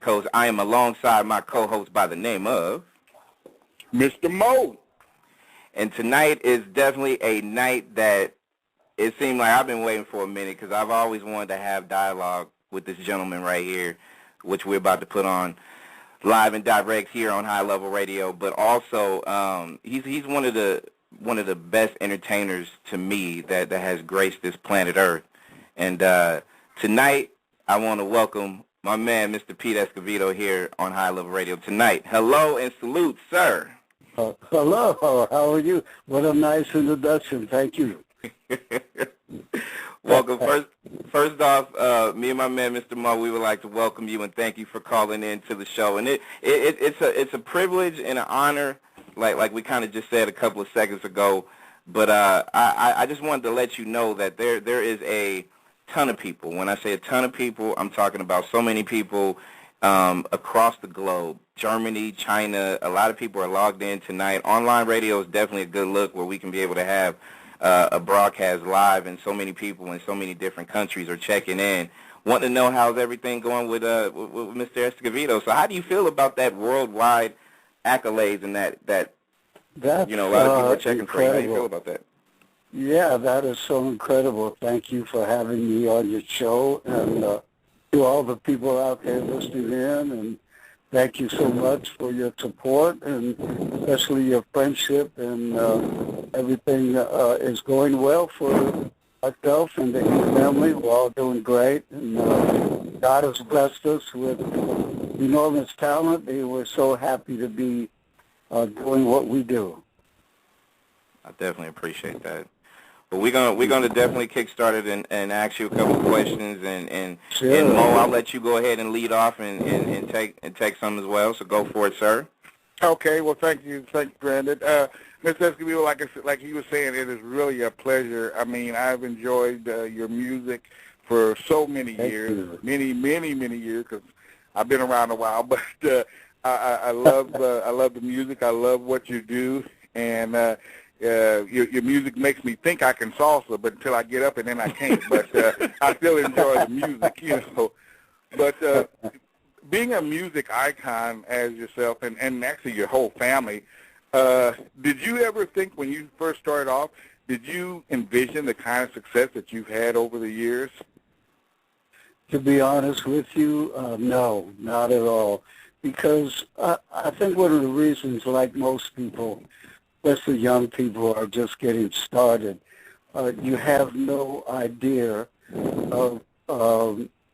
Coast. I am alongside my co-host by the name of Mr. Mo. And tonight is definitely a night that it seemed like I've been waiting for a minute because I've always wanted to have dialogue with this gentleman right here, which we're about to put on live and direct here on High Level Radio. But also, he's one of the best entertainers to me that has graced this planet Earth. And tonight, I want to welcome my man, Mr. Pete Escovedo, here on High Level Radio tonight. Hello and salute, sir. Hello, how are you? What a nice introduction. Thank you. Welcome. First off, me and my man, Mr. Mo, we would like to welcome you and thank you for calling in to the show. And it's a privilege and an honor, like we kind of just said a couple of seconds ago. But I just wanted to let you know that there is a ton of people. When I say a ton of people, I'm talking about so many people across the globe. Germany, China, a lot of people are logged in tonight. Online radio is definitely a good look where we can be able to have a broadcast live, and so many people in so many different countries are checking in, wanting to know how's everything going with Mr. Escovedo. So how do you feel about that worldwide accolades and that That's, a lot of people are checking incredible. for you? How do you feel about that? Yeah, that is so incredible. Thank you for having me on your show, and to all the people out there listening in, and thank you so much for your support, and especially your friendship, and everything is going well for myself and the family. We're all doing great, and God has blessed us with enormous talent, and we're so happy to be doing what we do. I definitely appreciate that. But we're gonna definitely kickstart it and ask you a couple of questions, and Sure. And Mo, I'll let you go ahead and lead off and take some as well. So go for it, sir. Okay, well, thank you, Brandon. Mr. Escovedo, like he was saying, it is really a pleasure. I mean, I've enjoyed your music for so many years, many years, because I've been around a while. But I love the music. I love what you do, and your music makes me think I can salsa, but until I get up and then I can't. But I still enjoy the music, you know. But being a music icon as yourself, and actually your whole family, did you ever think when you first started off, did you envision the kind of success that you've had over the years? To be honest with you, no, not at all. Because I think one of the reasons, like most people, especially young people are just getting started, you have no idea of,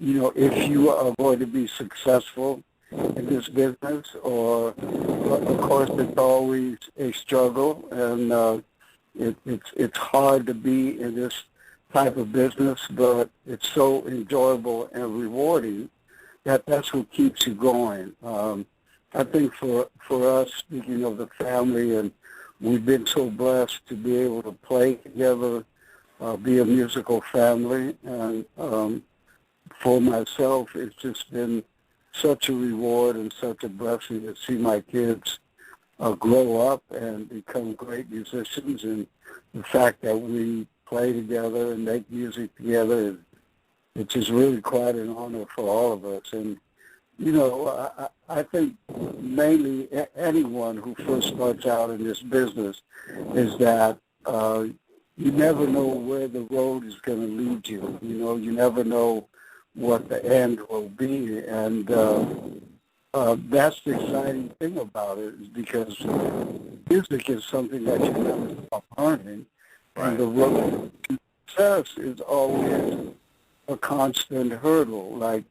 if you are going to be successful in this business, or, of course, it's always a struggle, and it's hard to be in this type of business, but it's so enjoyable and rewarding that's what keeps you going. I think for us, speaking of the family, and we've been so blessed to be able to play together, be a musical family, and for myself, it's just been such a reward and such a blessing to see my kids grow up and become great musicians, and the fact that we play together and make music together, it's just really quite an honor for all of us. And I think mainly anyone who first starts out in this business is that you never know where the road is going to lead you. You never know what the end will be. And that's the exciting thing about it, is because music is something that you never stop learning. Right. And the road to success is always a constant hurdle. Like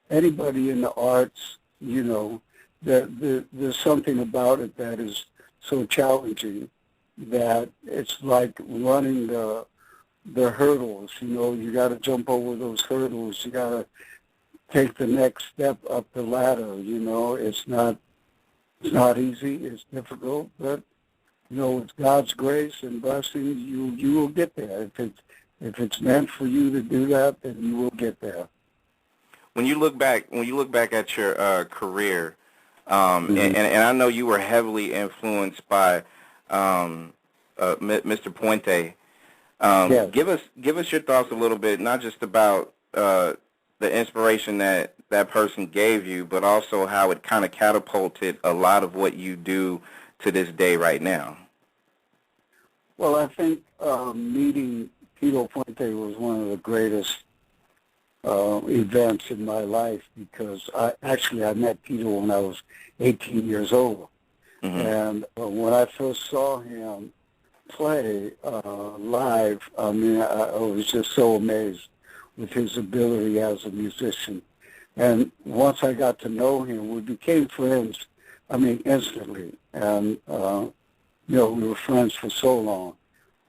anybody in the arts, there's something about it that is so challenging that it's like running the hurdles. You got to jump over those hurdles. You got to take the next step up the ladder. It's not easy. It's difficult, but with God's grace and blessings, you will get there. If it's meant for you to do that, then you will get there. When you look back at your career, and I know you were heavily influenced by Mr. Puente. Yes. Give us your thoughts a little bit, not just about the inspiration that that person gave you, but also how it kind of catapulted a lot of what you do to this day right now? Well, I think meeting Tito Puente was one of the greatest events in my life, because I met Tito when I was 18 years old. Mm-hmm. And when I first saw him play live, I mean, I was just so amazed with his ability as a musician. And once I got to know him, we became friends, I mean, instantly. And, we were friends for so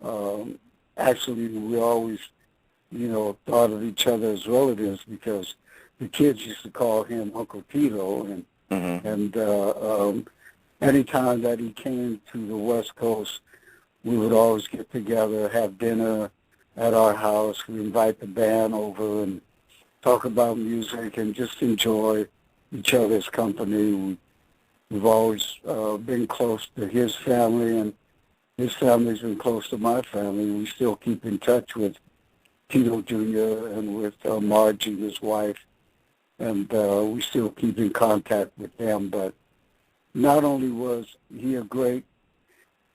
long. Actually, we always, thought of each other as relatives, because the kids used to call him Uncle Tito. And, Mm-hmm. and anytime that he came to the West Coast, we would always get together, have dinner at our house. We invite the band over and talk about music and just enjoy each other's company. We've always been close to his family, and his family's been close to my family. We still keep in touch with Tito Jr. and with Margie, his wife, and we still keep in contact with them. But not only was he a great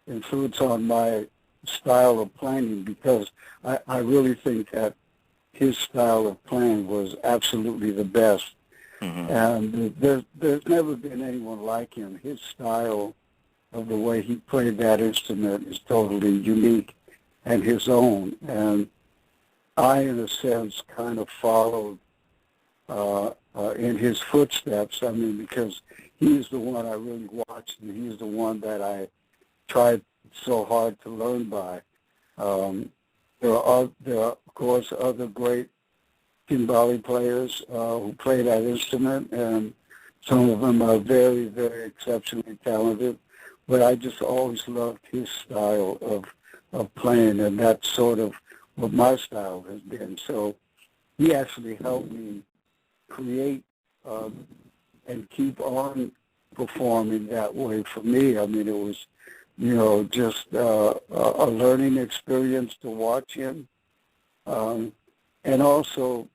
influence on my style of playing, because I really think that his style of playing was absolutely the best. Mm-hmm. And there's never been anyone like him. His style of the way he played that instrument is totally unique and his own. And I, in a sense, kind of followed in his footsteps. I mean, because he's the one I really watched, and he's the one that I tried so hard to learn by. There are, of course, other great timbale players who play that instrument, and some of them are very, very exceptionally talented. But I just always loved his style of playing, and that's sort of what my style has been. So he actually helped me create and keep on performing that way for me. I mean, it was, just a learning experience to watch him. And also,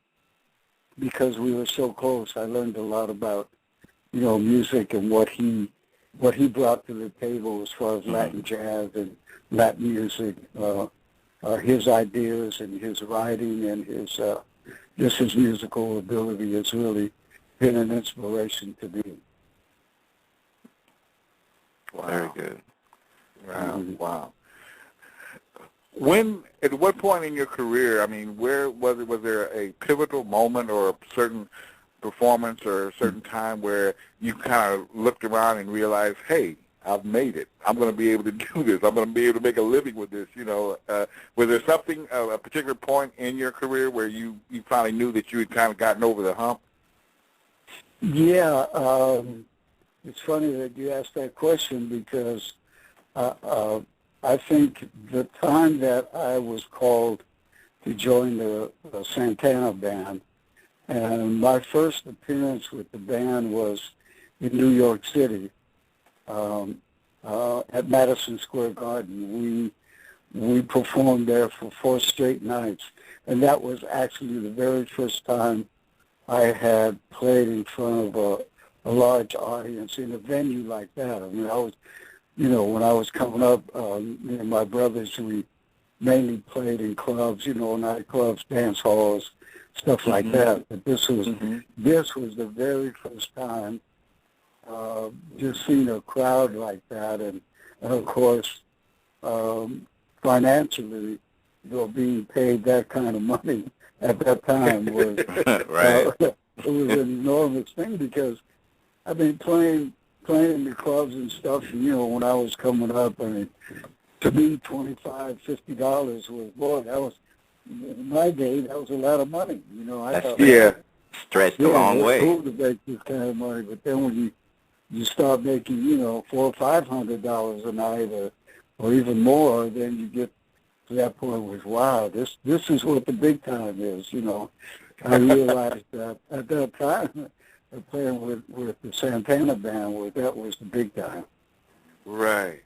because we were so close, I learned a lot about, music and what he brought to the table as far as Latin jazz and Latin music, his ideas and his writing and his musical ability has really been an inspiration to me. Wow. Very good. Wow, wow. At what point in your career, I mean, was there a pivotal moment or a certain performance or a certain time where you kind of looked around and realized, hey, I've made it. I'm going to be able to do this. I'm going to be able to make a living with this. Was there something, a particular point in your career where you finally knew that you had kind of gotten over the hump? Yeah, it's funny that you asked that question, because I think the time that I was called to join the Santana band, and my first appearance with the band was in New York City at Madison Square Garden. We performed there for 4 straight nights, and that was actually the very first time I had played in front of a large audience in a venue like that. I mean, I was, when I was coming up, me and my brothers, we mainly played in clubs, nightclubs, dance halls, stuff like that. But this was the very first time just seeing a crowd like that, and of course, financially, being paid that kind of money at that time was right. It was an enormous thing, because I've been playing in the clubs and stuff. And, when I was coming up, I mean, to me, $25, $50 was, boy, that was, in my day, that was a lot of money. I thought, stretched a long way. It's cool to make this kind of money, but then when you start making, $400 or $500 a night, or even more, then you get to that point where, wow, this is what the big time is. I realized that at that time, playing with the Santana band, that was the big time. Right.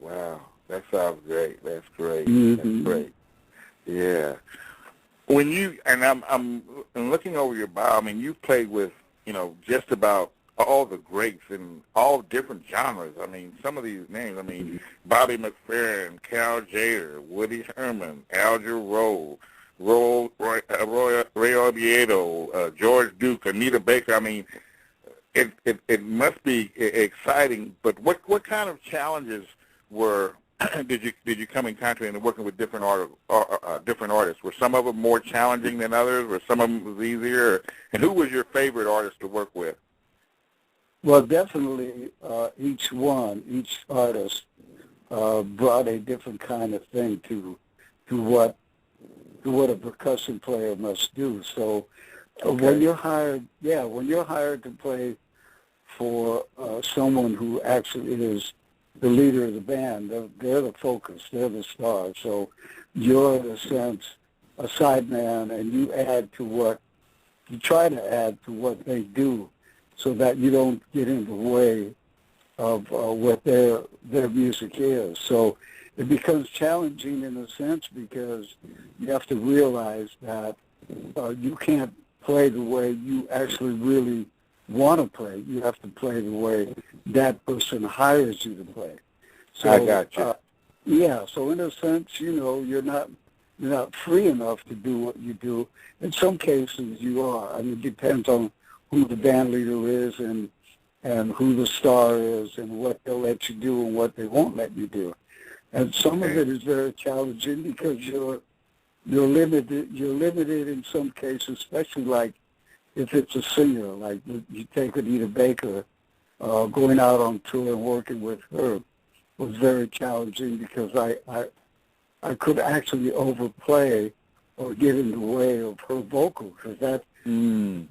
Wow. That sounds great. That's great. Mm-hmm. That's great. Yeah. When you and I'm looking over your bio. I mean, you've played with just about all the greats in all different genres. I mean, some of these names. I mean, Bobby McFerrin, Cal Jader, Woody Herman, Al Jarreau, Ray Oviedo, George Duke, Anita Baker. I mean, it must be exciting. But what kind of challenges were did you come in contact in working with different artists? Were some of them more challenging than others? Were some of them was easier? And who was your favorite artist to work with? Well, definitely each artist brought a different kind of thing to what a percussion player must do. So when you're hired to play for someone who actually is the leader of the band, they're the focus, they're the star. So you're, in a sense, a sideman, and you try to add to what they do so that you don't get in the way of what their music is. So it becomes challenging in a sense because you have to realize that you can't play the way you actually really want to play. You have to play the way that person hires you to play. So, I got you. So in a sense, you're not free enough to do what you do. In some cases, you are. I mean, it depends on who the band leader is and who the star is and what they'll let you do and what they won't let you do. And some of it is very challenging because you're limited. You're limited in some cases, especially like if it's a singer, like you take Anita Baker, going out on tour and working with her was very challenging because I could actually overplay or get in the way of her vocals. Because that's, the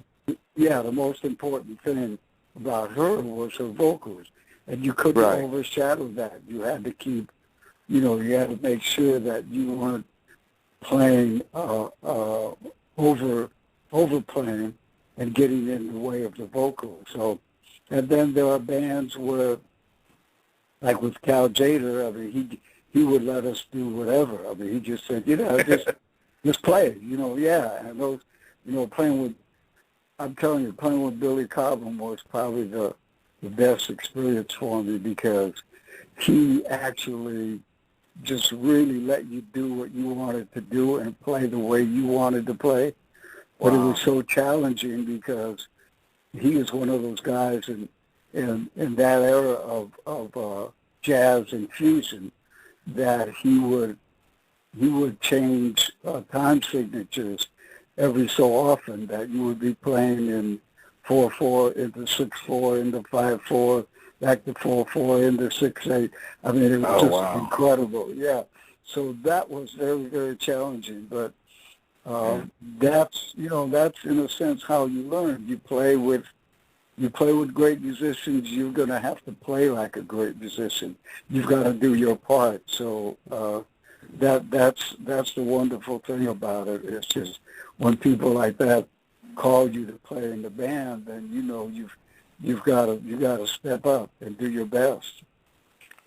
most important thing about her was her vocals. And you couldn't overshadow that. You had to keep, you had to make sure that you weren't playing, overplaying and getting in the way of the vocals. So, and then there are bands where, like with Cal Jader, I mean, he would let us do whatever. I mean, he just said, just play, and those, I'm telling you, playing with Billy Cobham was probably the best experience for me because he actually just really let you do what you wanted to do and play the way you wanted to play. But it was so challenging because he is one of those guys in that era of jazz and fusion that he would change time signatures every so often, that you would be playing in 4/4 into 6/4 into 5/4 back to 4/4 into 6/8. I mean, it was just incredible. Yeah. So that was very, very challenging, but that's in a sense how you learn. You play with great musicians. You're going to have to play like a great musician. You've got to do your part. So that's the wonderful thing about it. It's just when people like that call you to play in the band, then you've got to step up and do your best.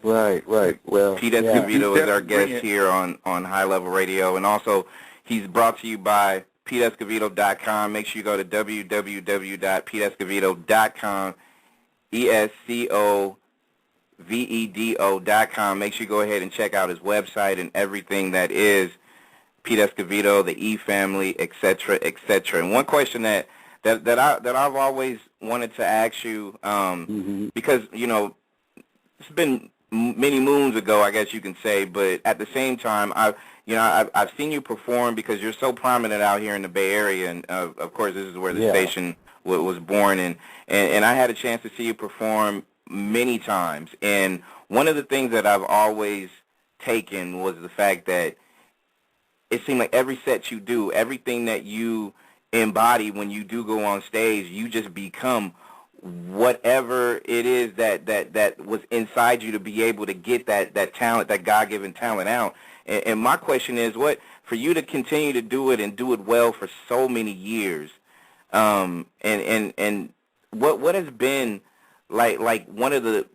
Right. Well, Pete Escovedo is our guest here on High Level Radio, and also he's brought to you by PeteEscovedo.com. Make sure you go to www.PeteEscovedo.com, ESCOVEDO.com. Make sure you go ahead and check out his website and everything that is Pete Escovedo, the E family, etc., etc. And one question that I've always wanted to ask you, because it's been many moons ago, I guess you can say, but at the same time, I've seen you perform because you're so prominent out here in the Bay Area, and of course this is where the station was born, and I had a chance to see you perform many times. And one of the things that I've always taken was the fact that it seemed like every set you do, everything that you embody when you do go on stage, you just become whatever it is that was inside you to be able to get that talent, that God-given talent out. And my question is, what for you to continue to do it and do it well for so many years, and what has been like one of the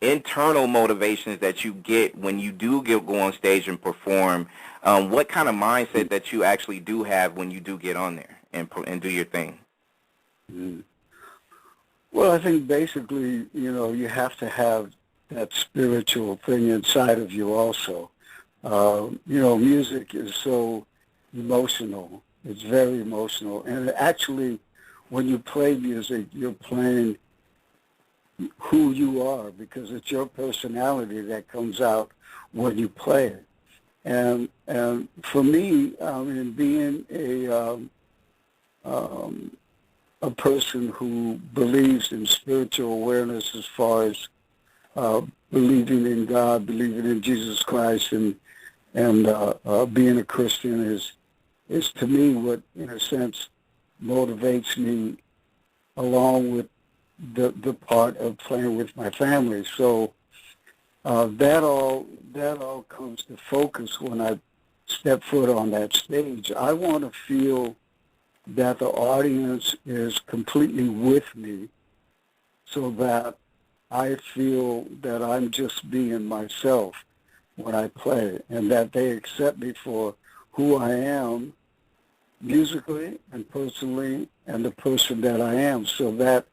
internal motivations that you get when you do go on stage and perform. What kind of mindset that you actually do have when you do get on there and do your thing? Mm. Well, I think basically, you have to have that spiritual thing inside of you also. Music is so emotional. It's very emotional. And actually, when you play music, you're playing who you are because it's your personality that comes out when you play it. And for me, in being a person who believes in spiritual awareness as far as believing in God, believing in Jesus Christ, and being a Christian is to me what, in a sense, motivates me along with the part of playing with my family. So that all comes to focus when I step foot on that stage. I want to feel that the audience is completely with me so that I feel that I'm just being myself when I play and that they accept me for who I am musically and personally and the person that I am. So that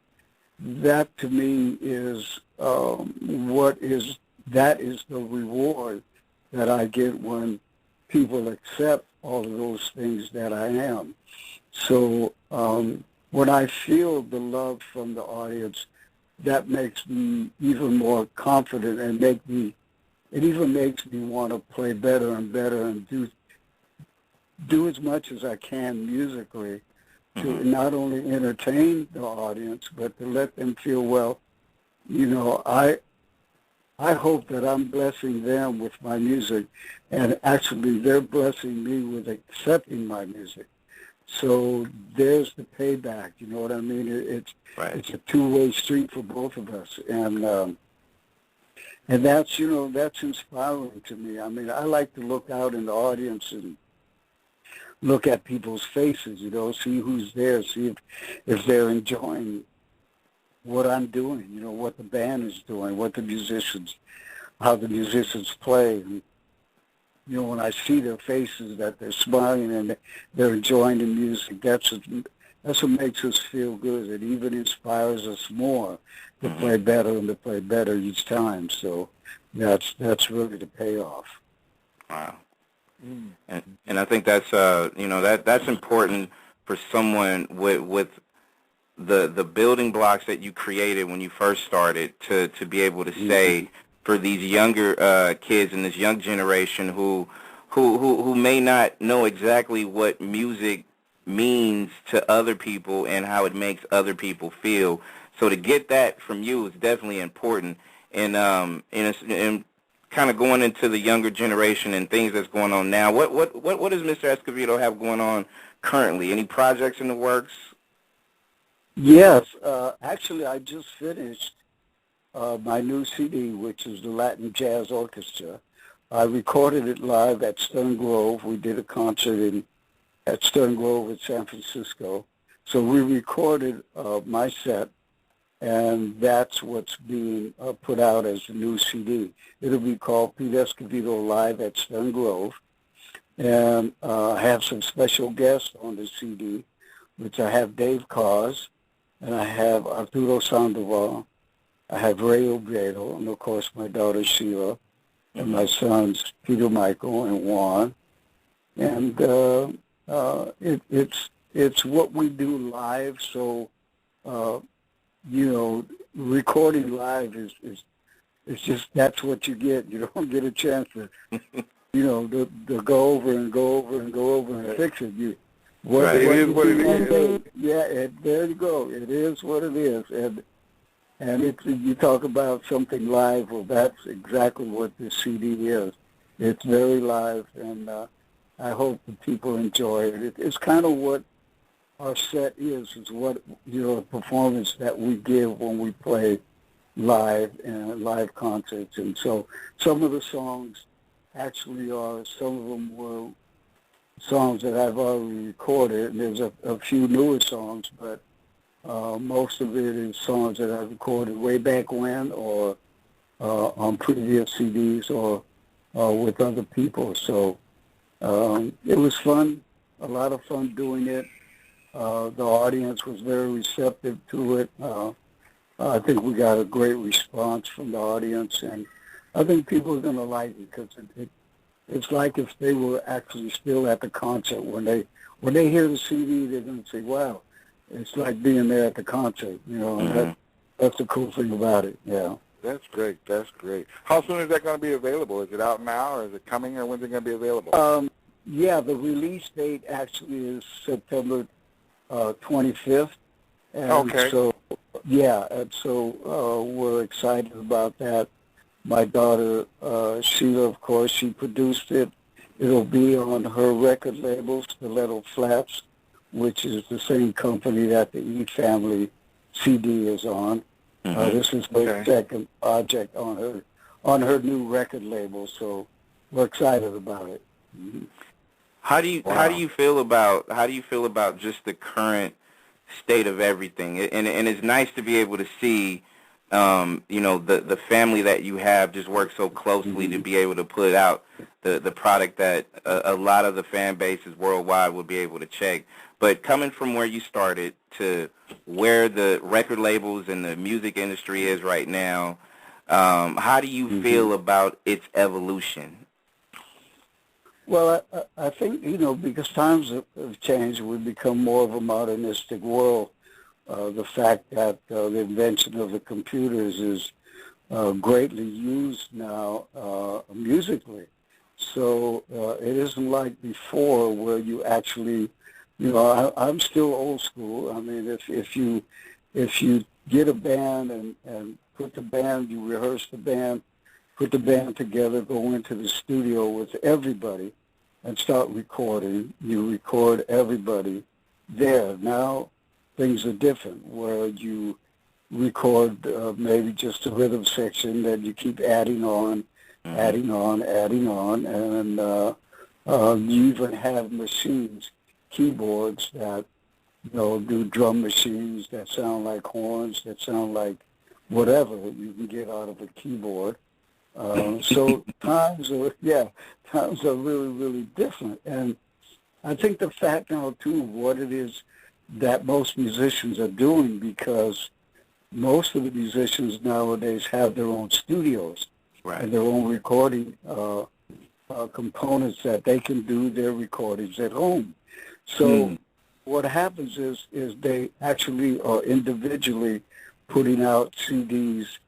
to me is that is the reward that I get when people accept all of those things that I am. So when I feel the love from the audience, that makes me even more confident and it even makes me want to play better and better and do as much as I can musically to not only entertain the audience, but to let them feel, well, I hope that I'm blessing them with my music, and actually they're blessing me with accepting my music. So there's the payback. You know what I mean? It's a two-way street for both of us, and that's that's inspiring to me. I mean, I like to look out in the audience and look at people's faces. See who's there, see if they're enjoying what I'm doing. What the band is doing, how the musicians play. And, when I see their faces that they're smiling and they're enjoying the music, that's what makes us feel good. It even inspires us more to play better and to play better each time. So that's really the payoff. Wow. And I think that's that's important for someone with the building blocks that you created when you first started to be able to say, for these younger kids and this young generation who may not know exactly what music means to other people and how it makes other people feel. So to get that from you is definitely important. And kind of going into the younger generation and things that's going on now, what does Mr. Escovedo have going on currently? Any projects in the works? Yes, actually, I just finished my new CD, which is the Latin Jazz Orchestra. I recorded it live at Stern Grove. We did a concert at Stern Grove in San Francisco. So we recorded my set, and that's what's being put out as the new CD. It'll be called Pete Escovedo Live at Stern Grove. And I have some special guests on the CD, which I have Dave Cars, and I have Arturo Sandoval, I have Ray Obredo, and of course my daughter Sheila, and my sons Peter, Michael, and Juan. And it's what we do live. So recording live is just, that's what you get. You don't get a chance to to go over and go over and go over and fix it. It is what it is. Yeah, there you go. It is what it is. And you talk about something live, well, that's exactly what this CD is. It's very live, and I hope that people enjoy it. It's kind of what our set is what, a performance that we give when we play live and live concerts. And so some of the songs actually some of them were songs that I've already recorded, and there's a few newer songs, but most of it is songs that I recorded way back when, or on previous CDs or with other people. So it was fun, a lot of fun doing it. The audience was very receptive to it. I think we got a great response from the audience, and I think people are going to like it because it's like if they were actually still at the concert. When they hear the CD, they're going to say, "Wow, it's like being there at the concert." You know, Mm-hmm. that's the cool thing about it. Yeah. That's great. That's great. How soon is that going to be available? Is it out now, or is it coming, or when's it going to be available? Yeah, the release date actually is September 25th. And Okay. so, yeah, and so we're excited about that. My daughter, Sheila, of course, she produced it. It'll be on her record label, Stiletto Flats, which is the same company that the E Family CD is on. Mm-hmm. This is her second project on her new record label, so we're excited about it. Mm-hmm. How do you feel about just the current state of everything? And it's nice to be able to see, the family that you have just work so closely to be able to put out the product that a lot of the fan bases worldwide will be able to check. But coming from where you started to where the record labels and the music industry is right now, how do you feel about its evolution? Well, I think, because times have changed, we've become more of a modernistic world. The fact that the invention of the computers is greatly used now musically. So it isn't like before where you actually, I'm still old school. I mean, if you get a band and you rehearse the band, put the band together, go into the studio with everybody and start recording. You record everybody there. Now things are different where you record maybe just a rhythm section, then you keep adding on, and you even have machines, keyboards that do drum machines that sound like horns, that sound like whatever you can get out of a keyboard. So times are really, really different. And I think the fact now, too, of what it is that most musicians are doing, because most of the musicians nowadays have their own studios and their own recording components that they can do their recordings at home. So what happens is they actually are individually putting out CDs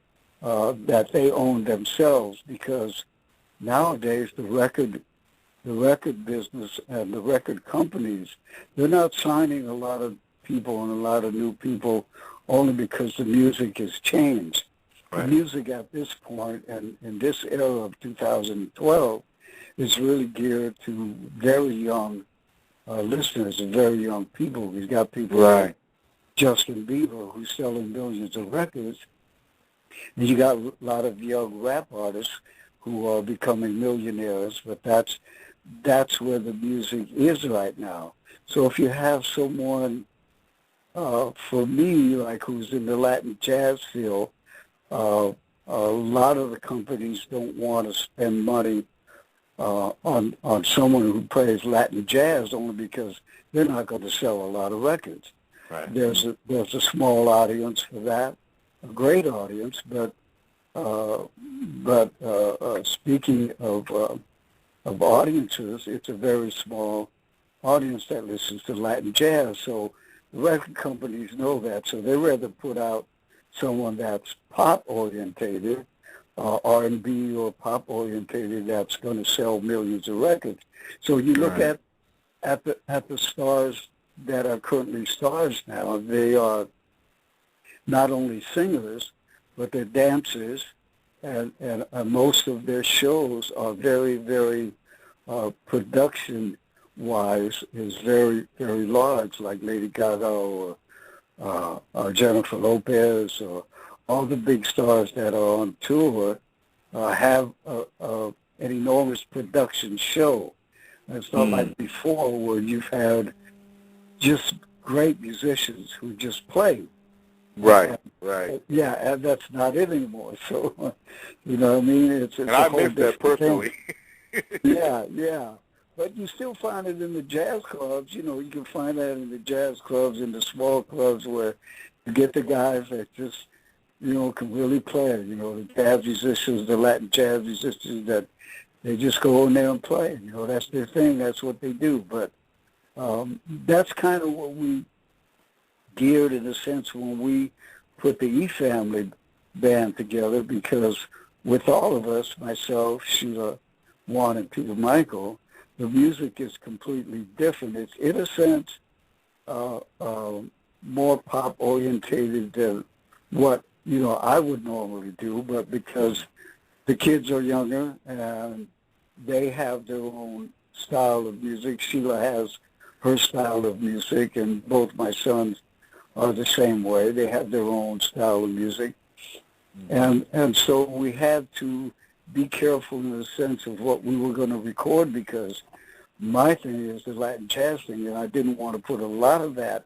that they own themselves, because nowadays the record business and the record companies, they're not signing a lot of people and a lot of new people only because the music has changed. The music at this point and in this era of 2012 is really geared to very young listeners and very young people. We've got people like Justin Bieber who's selling millions of records. And you got a lot of young rap artists who are becoming millionaires, but that's where the music is right now. So if you have someone, for me, like who's in the Latin jazz field, a lot of the companies don't want to spend money on someone who plays Latin jazz only because they're not going to sell a lot of records. Right. There's a small audience for that, a great audience, but speaking of audiences, it's a very small audience that listens to Latin jazz. So the record companies know that, so they rather put out someone that's pop orientated, R&B or pop orientated, that's going to sell millions of records. So you look at the stars that are currently stars now. They are not only singers, but they're dancers, and most of their shows are very, very production-wise is very, very large, like Lady Gaga or Jennifer Lopez, or all the big stars that are on tour have an enormous production show. And it's not like before where you've had just great musicians who just play. Right, right. Yeah, and that's not it anymore. So, you know what I mean? It's And a I whole miss that different personally. thing. Yeah, yeah. But you still find it in the jazz clubs. You know, you can find that in the jazz clubs, in the small clubs where you get the guys that just, you know, can really play. You know, the jazz musicians, the Latin jazz musicians that they just go in there and play. You know, that's their thing. That's what they do. But that's kind of what we geared in a sense when we put the E-Family band together, because with all of us, myself, Sheila, Juan, and Peter Michael, the music is completely different. It's, in a sense, more pop-orientated than what, you know, I would normally do, but because the kids are younger and they have their own style of music. Sheila has her style of music, and both my sons are the same way. They have their own style of music. And so we had to be careful in the sense of what we were going to record, because my thing is the Latin jazz thing, and I didn't want to put a lot of that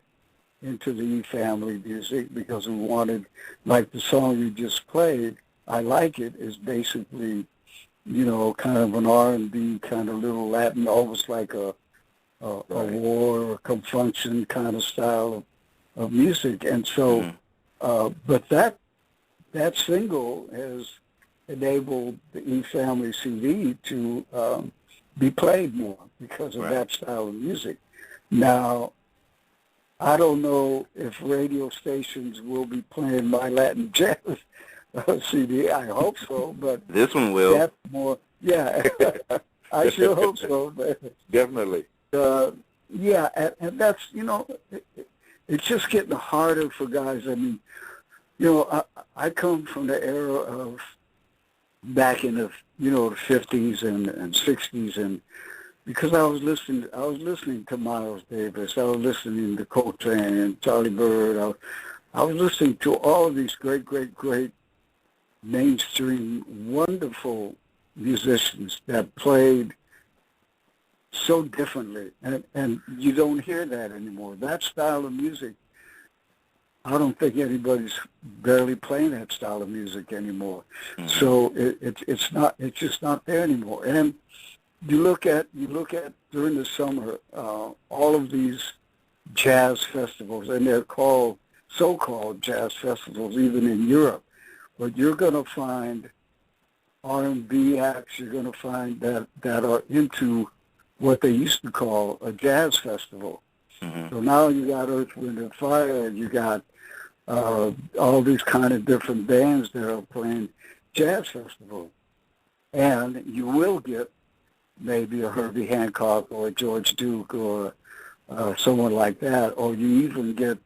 into the E-Family music, because we wanted, like the song you just played, I Like It, is basically, you know, kind of an R&B kind of little Latin, almost like a war or confunction kind of style of music. And so, but that single has enabled the E-Family CD to be played more because of that style of music. Now, I don't know if radio stations will be playing my Latin jazz CD. I hope so, but this one will. That's more, yeah. I sure hope so. But, Definitely. yeah, and that's, you know, it's just getting harder for guys. I mean, you know, I come from the era of back in the, you know, the 50s and 60s, and because I was listening to Miles Davis, I was listening to Coltrane and Charlie Bird, I was listening to all of these great mainstream, wonderful musicians that played so differently, and you don't hear that anymore. That style of music, I don't think anybody's barely playing that style of music anymore. So it's just not there anymore. And you look at during the summer, all of these jazz festivals, and they're called so-called jazz festivals, even in Europe. But you're going to find R&B acts. You're going to find that are into what they used to call a jazz festival. So now you got Earth, Wind, and Fire, and you got all these kind of different bands that are playing jazz festivals. And you will get maybe a Herbie Hancock or a George Duke or someone like that, or you even get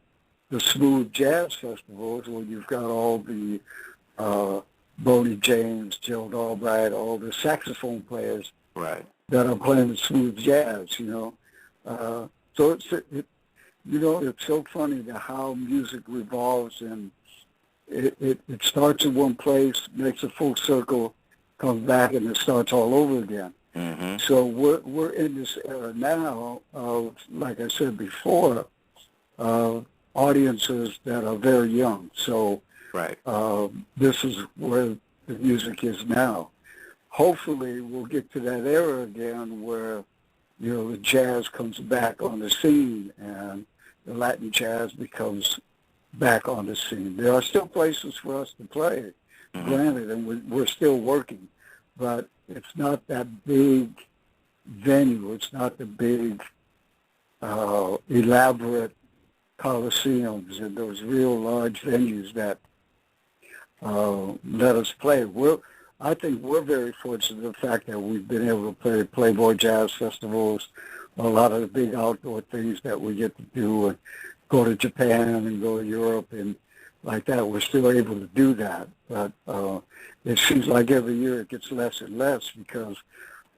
the smooth jazz festivals where you've got all the Boney James, Gerald Albright, all the saxophone players that are playing the smooth jazz, you know. So you know, it's so funny how music revolves, and it starts in one place, makes a full circle, comes back, and it starts all over again. So we're in this era now of, like I said before, audiences that are very young. So this is where the music is now. Hopefully we'll get to that era again where, you know, the jazz comes back on the scene and the Latin jazz becomes back on the scene. There are still places for us to play, granted, and we're still working, but it's not that big venue. It's not the big, elaborate coliseums and those real large venues that let us play. I think we're very fortunate in the fact that we've been able to play Playboy Jazz Festivals, a lot of the big outdoor things that we get to do, and go to Japan and go to Europe and like that. We're still able to do that, but it seems like every year it gets less and less because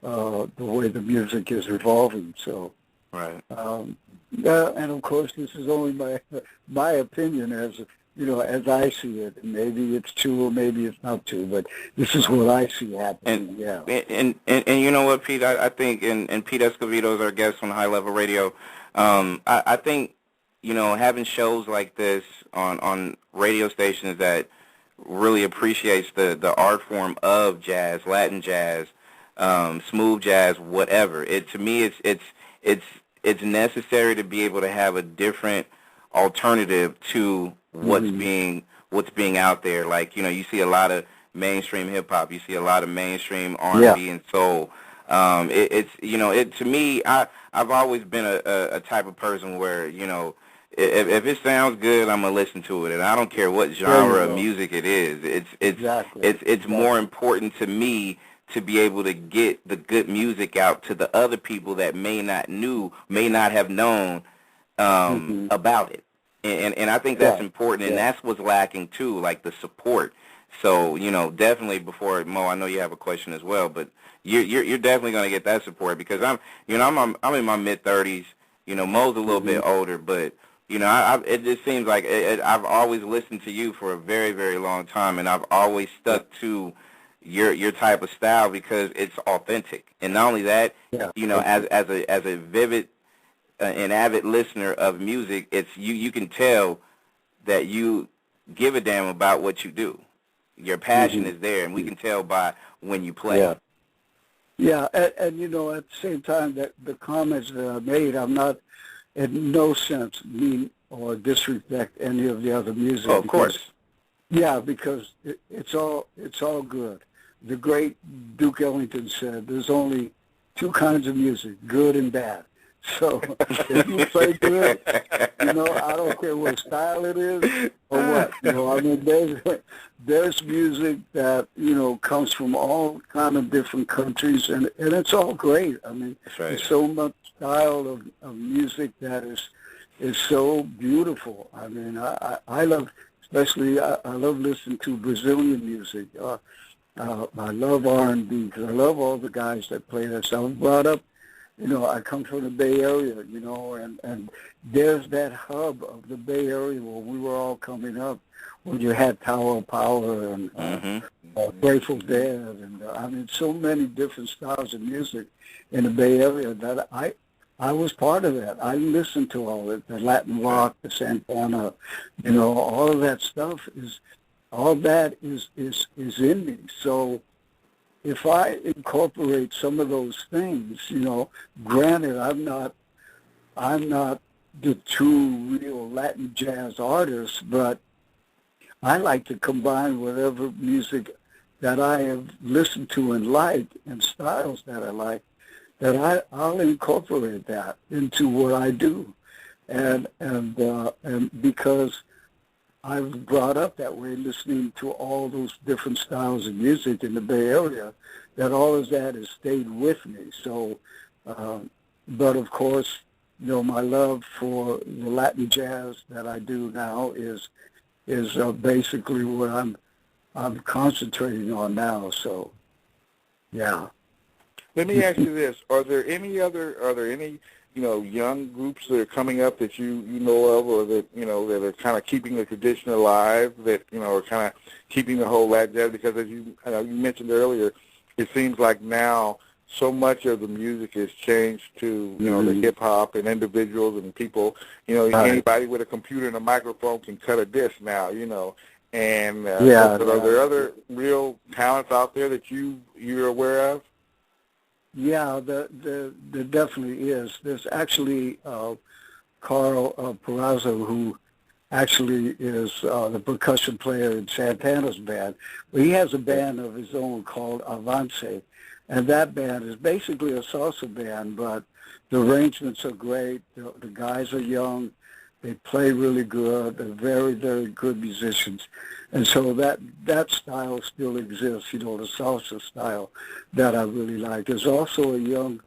the way the music is evolving. So, yeah, and of course this is only my opinion as you know, as I see it. Maybe it's true or maybe it's not true, but this is what I see happening. And you know what, Pete? I think, and Pete Escovedo is our guest on High Level Radio. I think having shows like this on radio stations that really appreciates the art form of jazz, Latin jazz, smooth jazz, whatever. To me, it's necessary to be able to have a different alternative to what's being out there. Like, you see a lot of mainstream hip hop, you see a lot of mainstream R&B and soul. To me, I've always been a type of person where, if it sounds good, I'm gonna listen to it, and I don't care what genre of music it is. It's more important to me to be able to get the good music out to the other people that may not have known about it, and I think that's important, and that's what's lacking too, like the support. So definitely, before Mo, I know you have a question as well, but you're definitely gonna get that support, because I'm in my mid-30s. Mo's a little bit older, but it just seems like I've always listened to you for a very, very long time, and I've always stuck to your type of style because it's authentic. And not only that, as a vivid and avid listener of music, it's you can tell that you give a damn about what you do. Your passion is there, and we can tell by when you play. And at the same time, that the comments that I made, I'm not in no sense mean or disrespect any of the other music. Oh, of course. Yeah, because it's all good. The great Duke Ellington said, "There's only two kinds of music: good and bad." So if you play good, I don't care what style it is or what. I mean, there's music that comes from all kind of different countries, and it's all great. I mean, there's so much style of music that is so beautiful. I mean, I love, especially I love listening to Brazilian music. I love R&B because I love all the guys that play that. So I was brought up. I come from the Bay Area, and there's that hub of the Bay Area where we were all coming up, when you had Tower of Power and Grateful Dead, and I mean, so many different styles of music in the Bay Area that I was part of that. I listened to all of it, the Latin rock, the Santana, all of that stuff is in me. So if I incorporate some of those things, granted, I'm not the true real Latin jazz artist, but I like to combine whatever music that I have listened to and like, and styles that I like, that I'll incorporate that into what I do, and because I was brought up that way, listening to all those different styles of music in the Bay Area, that all of that has stayed with me. So, but of course, my love for the Latin jazz that I do now is basically what I'm concentrating on now. So, yeah. Let me ask you this: Are there any young groups that are coming up that you know of, or that that are kind of keeping the tradition alive, that are kind of keeping the whole Latin jazz? Because as you mentioned earlier, it seems like now so much of the music has changed to the hip hop and individuals and people. Anybody with a computer and a microphone can cut a disc now. And are there other real talents out there that you're aware of? Yeah, there definitely is. There's actually Carl Perazzo, who actually is the percussion player in Santana's band. Well, he has a band of his own called Avance, and that band is basically a salsa band, but the arrangements are great. The guys are young. They play really good. They're very, very good musicians. And so that style still exists, the salsa style that I really like. There's also a young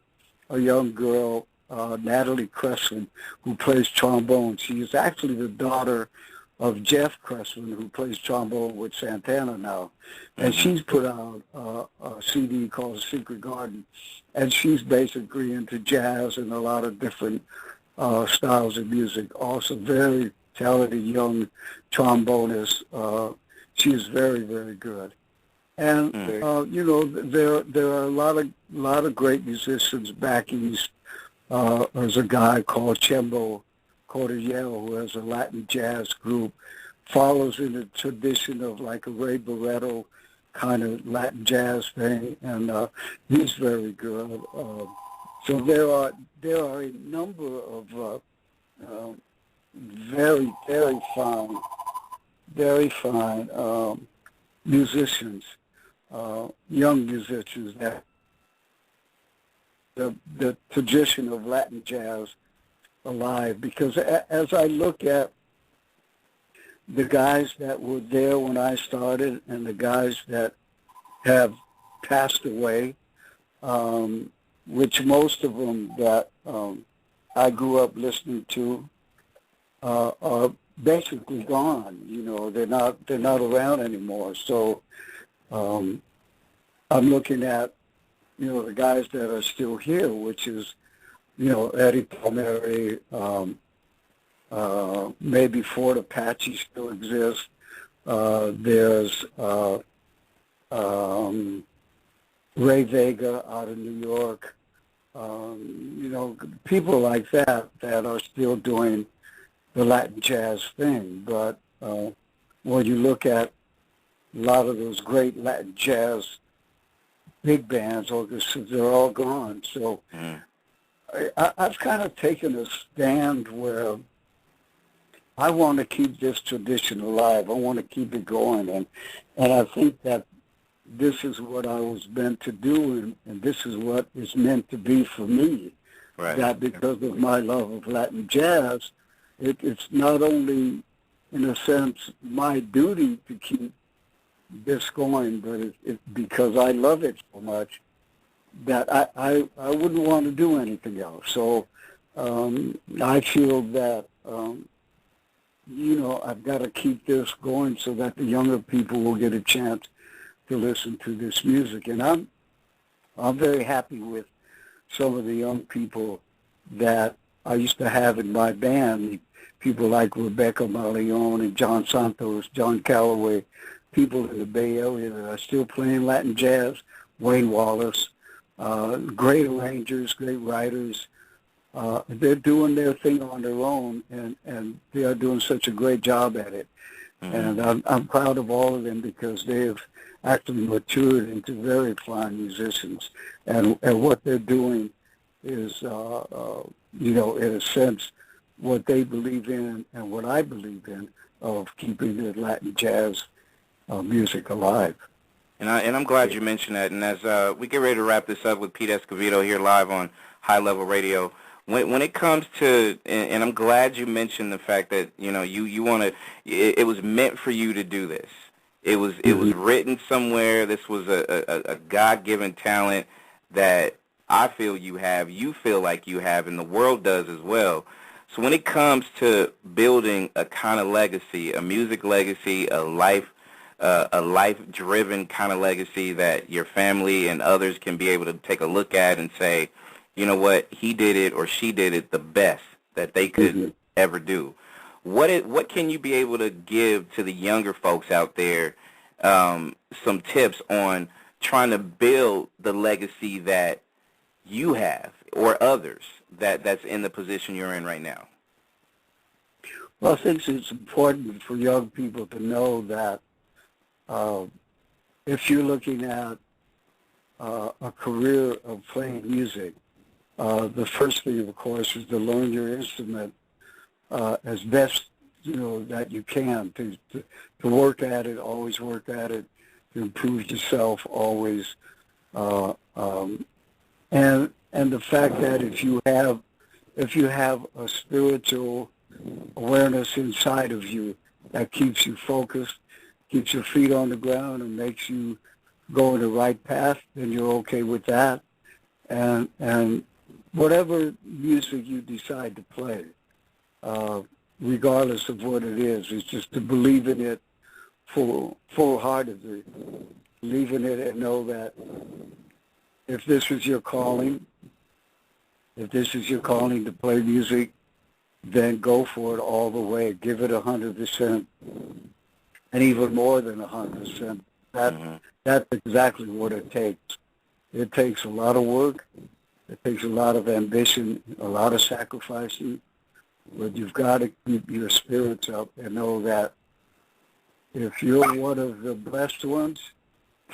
girl, Natalie Cressman, who plays trombone. She is actually the daughter of Jeff Cressman, who plays trombone with Santana now. And she's put out a CD called Secret Garden. And she's basically into jazz and a lot of different styles of music. Also very talented young trombonist. She's very, very good. And there are a lot of great musicians back east. There's a guy called Cordillera, who has a Latin jazz group, follows in the tradition of like a Ray Barretto kind of Latin jazz thing, and he's very good. So there are a number of very fine musicians, young musicians that the tradition of Latin jazz alive. Because as I look at the guys that were there when I started and the guys that have passed away, which most of them that I grew up listening to are basically gone. You know, they're not around anymore. So I'm looking at, you know, the guys that are still here, which is, you know, Eddie Palmieri, maybe Fort Apache still exists. There's Ray Vega out of New York. You know, people like that are still doing the Latin jazz thing. But when you look at a lot of those great Latin jazz big bands, orchestras, they're all gone. So I've kind of taken a stand where I want to keep this tradition alive. I want to keep it going. And I think that this is what I was meant to do, and this is what is meant to be for me. Right. That because of my love of Latin jazz, it's not only, in a sense, my duty to keep this going, but it's because I love it so much that I wouldn't want to do anything else. So I feel that, you know, I've got to keep this going so that the younger people will get a chance to listen to this music. And I'm very happy with some of the young people that I used to have in my band, people like Rebecca Malione and John Santos, John Calloway, people in the Bay Area that are still playing Latin jazz, Wayne Wallace, great arrangers, great writers. They're doing their thing on their own, and they are doing such a great job at it. Mm-hmm. And I'm proud of all of them because they have actually matured into very fine musicians. And what they're doing is, you know, in a sense, what they believe in and what I believe in of keeping the Latin jazz music alive. And I'm glad you mentioned that. And as we get ready to wrap this up with Pete Escovedo here live on High Level Radio, when it comes to, and I'm glad you mentioned the fact that, you know, you want to, it was meant for you to do this. It was written somewhere. This was a God-given talent that I feel you feel like you have, and the world does as well. So when it comes to building a kind of legacy, a music legacy, a life-driven kind of legacy that your family and others can be able to take a look at and say, you know what, he did it or she did it the best that they could ever do. What can you be able to give to the younger folks out there, some tips on trying to build the legacy that you have or others that's in the position you're in right now? Well, I think it's important for young people to know that if you're looking at a career of playing music, the first thing, of course, is to learn your instrument as best, you know, that you can, to work at it, always work at it, to improve yourself always. And the fact that if you have a spiritual awareness inside of you that keeps you focused, keeps your feet on the ground, and makes you go in the right path, then you're okay with that. And whatever music you decide to play, regardless of what it is just to believe in it full-heartedly, believe in it and know that if this is your calling, to play music, then go for it all the way. Give it 100%, and even more than 100%. That's exactly what it takes. It takes a lot of work. It takes a lot of ambition, a lot of sacrificing, but you've got to keep your spirits up and know that if you're one of the blessed ones,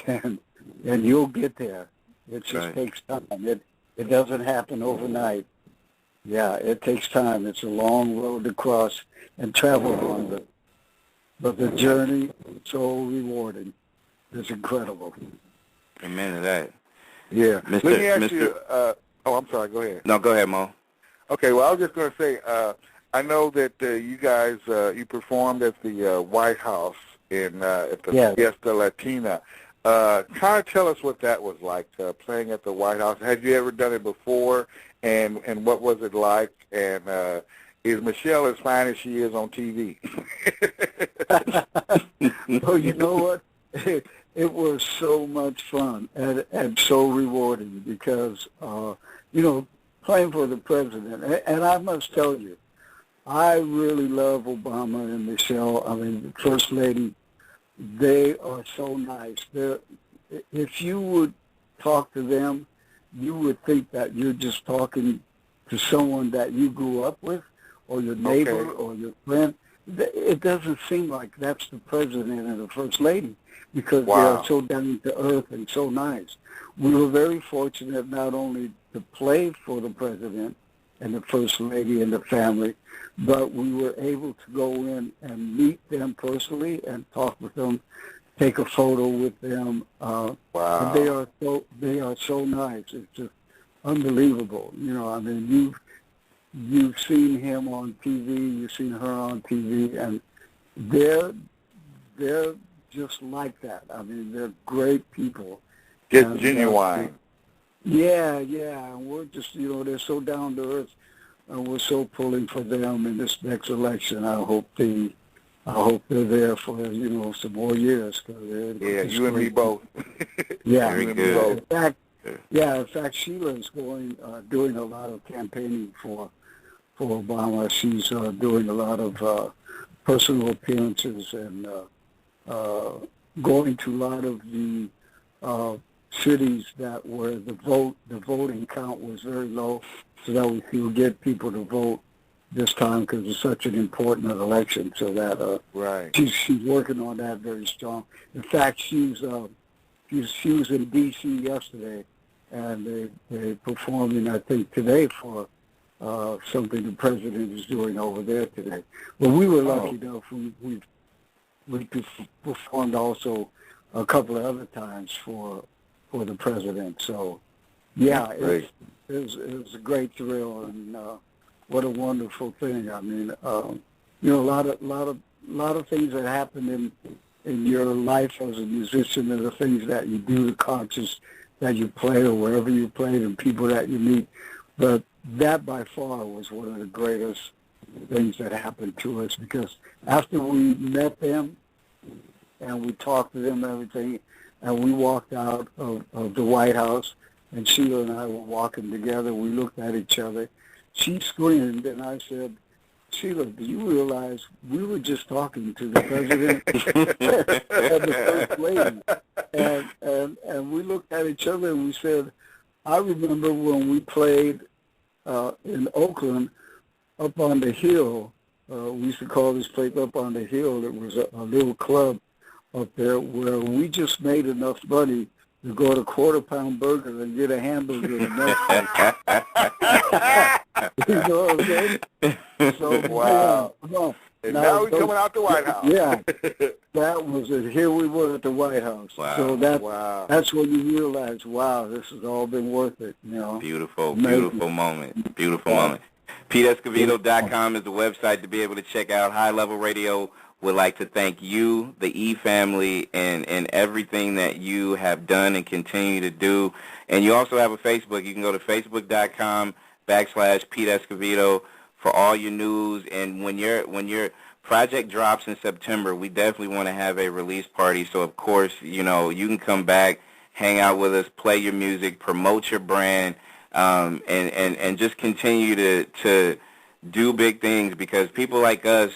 then you'll get there. It just takes time. It doesn't happen overnight. Yeah, it takes time. It's a long road to cross and travel on, but the journey is so rewarding. It's incredible. Amen to that. Yeah. Let me ask you, I'm sorry, go ahead. No, go ahead, Mo. Okay, well, I was just going to say, I know that you guys, you performed at the White House at the Fiesta Latina. Kind of tell us what that was like, playing at the White House. Had you ever done it before, and what was it like? And is Michelle as fine as she is on TV? Oh, you know what? It was so much fun and so rewarding because, playing for the president. And I must tell you, I really love Obama and Michelle. I mean, the First Lady. They are so nice. If you would talk to them, you would think that you're just talking to someone that you grew up with or your neighbor or your friend. It doesn't seem like that's the president and the First Lady because they are so down to earth and so nice. We were very fortunate not only to play for the president and the First Lady and the family, but we were able to go in and meet them personally and talk with them, take a photo with them. And they are so nice. It's just unbelievable. I mean, you've seen him on TV, you've seen her on TV, and they're just like that. I mean, they're great people. Just genuine. Yeah. And we're just, they're so down to earth. And we're so pulling for them in this next election. I hope they're there for some more years. You and me both. Yeah, very good. In fact, Sheila's doing a lot of campaigning for Obama. She's doing a lot of personal appearances and going to a lot of the cities where the voting count was very low, so that we can get people to vote this time because it's such an important election. So that she's working on that very strong. In fact, she was in D.C. yesterday, and they're performing, I think, today for something the president is doing over there today. Well, we were lucky enough. We performed also a couple of other times for the president. So, yeah, it was a great thrill, and what a wonderful thing. I mean, a lot of things that happen in your life as a musician are the things that you do, the concerts that you play or wherever you play, and people that you meet. But that by far was one of the greatest things that happened to us because after we met them and we talked to them and everything, and we walked out of the White House, and Sheila and I were walking together. We looked at each other. She screamed, and I said, Sheila, do you realize we were just talking to the president and the First Lady? And we looked at each other, and we said, I remember when we played in Oakland up on the hill. We used to call this place Up on the Hill. It was a little club up there where we just made enough money to go to Quarter Pound Burger and get a hamburger the next day. You know what I'm saying? So, wow. And now we're coming out the White House. Yeah, that was it. Here we were at the White House. Wow. So that's when you realize, wow, this has all been worth it. Beautiful moment. Beautiful moment. PeteEscovedo.com is the website to be able to check out. High Level Radio would like to thank you, the E family, and everything that you have done and continue to do. And you also have a Facebook. You can go to Facebook.com/Pete Escovedo for all your news. And when your project drops in September, we definitely want to have a release party. So of course, you can come back, hang out with us, play your music, promote your brand, and just continue to do big things because people like us,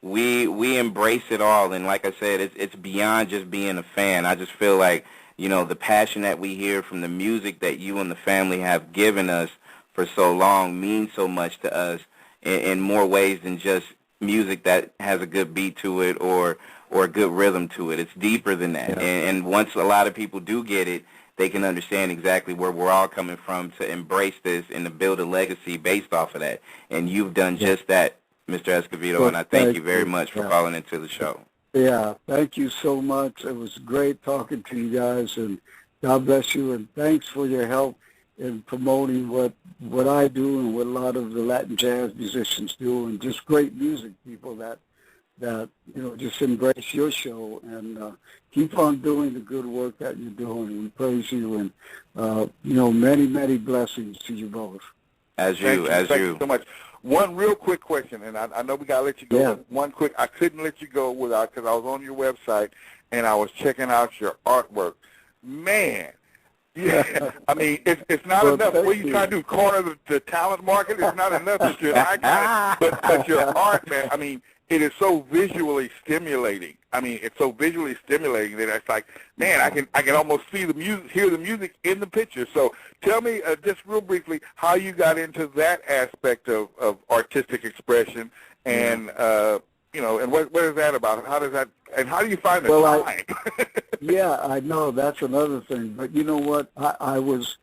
we embrace it all. And like I said, it's beyond just being a fan. I just feel like, the passion that we hear from the music that you and the family have given us for so long means so much to us. in more ways than just music that has a good beat to it or a good rhythm to it. It's deeper than that. Yeah. And once a lot of people do get it, they can understand exactly where we're all coming from to embrace this and to build a legacy based off of that. And you've done just that, Mr. Escovedo, Well, and I thank you very much for calling into the show. Yeah, thank you so much. It was great talking to you guys, and God bless you, and thanks for your help in promoting what I do and what a lot of the Latin jazz musicians do, and just great music people that just embrace your show and keep on doing the good work that you're doing. We praise you, and many blessings to you both. Thank you so much. One real quick question, and I know we got to let you go. Yeah. But one quick, I couldn't let you go without, because I was on your website and I was checking out your artwork. Man, yeah, I mean, it's not enough. What are you trying to do, corner the talent market? It's not enough that you're an icon, but your art, man, I mean, it is so visually stimulating. I mean, it's so visually stimulating that it's like, man, I can almost see the music, hear the music in the picture. So tell me just real briefly how you got into that aspect of artistic expression, and and what is that about? How does that, and how do you find the time? Yeah, I know that's another thing. But you know what? I was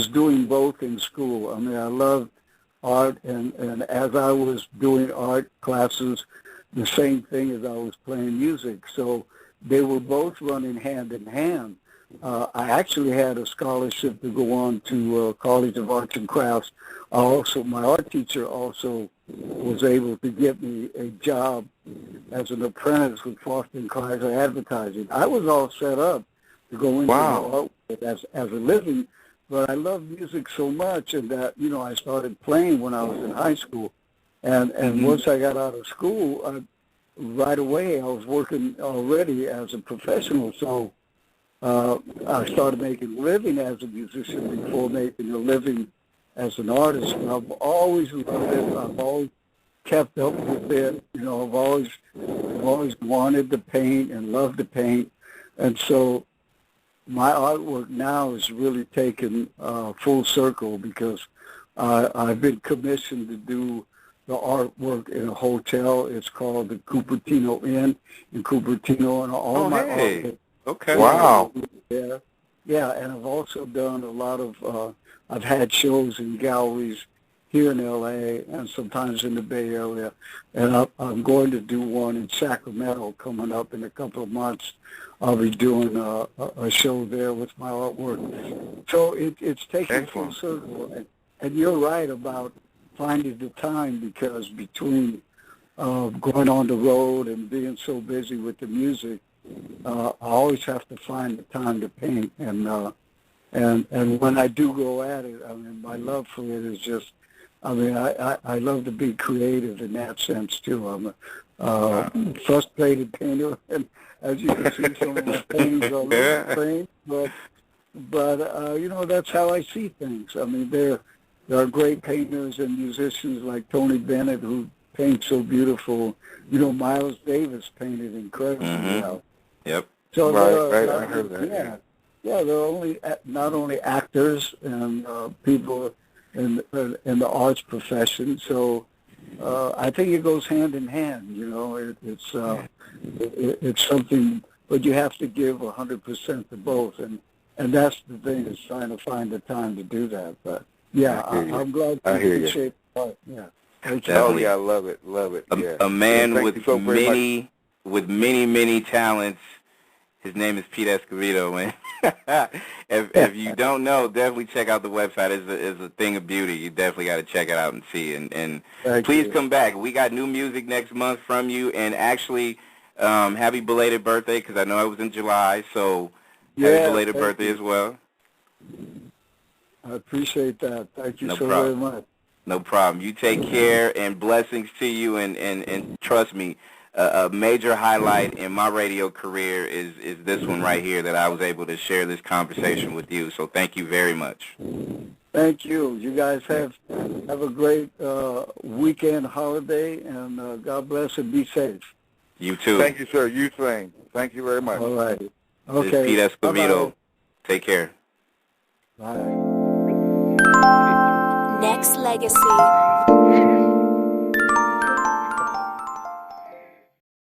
doing both in school. I mean, I loved art, and as I was doing art classes, the same thing as I was playing music. So they were both running hand in hand. I actually had a scholarship to go on to College of Arts and Crafts. My art teacher also was able to get me a job as an apprentice with Foster & Kaiser Advertising. I was all set up to go into the art as a living, but I loved music so much, and that I started playing when I was in high school, and once I got out of school, right away I was working already as a professional. So I started making a living as a musician before making a living as an artist. And I've always loved it. I've always kept up with it. I've always wanted to paint and loved to paint, and so my artwork now is really taken full circle because I've been commissioned to do the artwork in a hotel. It's called the Cupertino Inn in Cupertino, and all my artwork. Okay. Wow. Yeah, and I've also done a lot of. I've had shows in galleries here in L.A. and sometimes in the Bay Area, and I'm going to do one in Sacramento coming up in a couple of months. I'll be doing a show there with my artwork. So it's taking full circle. And you're right about finding the time, because between going on the road and being so busy with the music, I always have to find the time to paint. And when I do go at it, I mean, my love for it is just, I love to be creative in that sense, too. I'm a frustrated painter, and as you can see, some of my paintings are a little strange, but that's how I see things. I mean, there are great painters and musicians like Tony Bennett who paint so beautiful. Miles Davis painted incredibly well. Yep. So right. I heard that. Yeah, they're not only actors and people in the arts profession. So I think it goes hand in hand. It's something, but you have to give 100% to both, and that's the thing, is trying to find the time to do that. But yeah, I'm glad you appreciate it. Yeah. Definitely. Yeah, I love it. Yeah. A man with many talents. His name is Pete Escovedo, man. If you don't know, definitely check out the website. It's a thing of beauty. You definitely got to check it out and see. And please come back. We got new music next month from you. And actually, happy belated birthday, because I know it was in July. So happy belated birthday as well. I appreciate that. Thank you very much. No problem. You take care, and blessings to you. And trust me, a major highlight in my radio career is this one right here, that I was able to share this conversation with you. So thank you very much. Thank you. You guys have a great weekend holiday, and God bless and be safe. You too. Thank you, sir. You same. Thank you very much. All right. Okay. This is Pete Escovedo. Bye-bye. Take care. Bye. Nexxlegacy.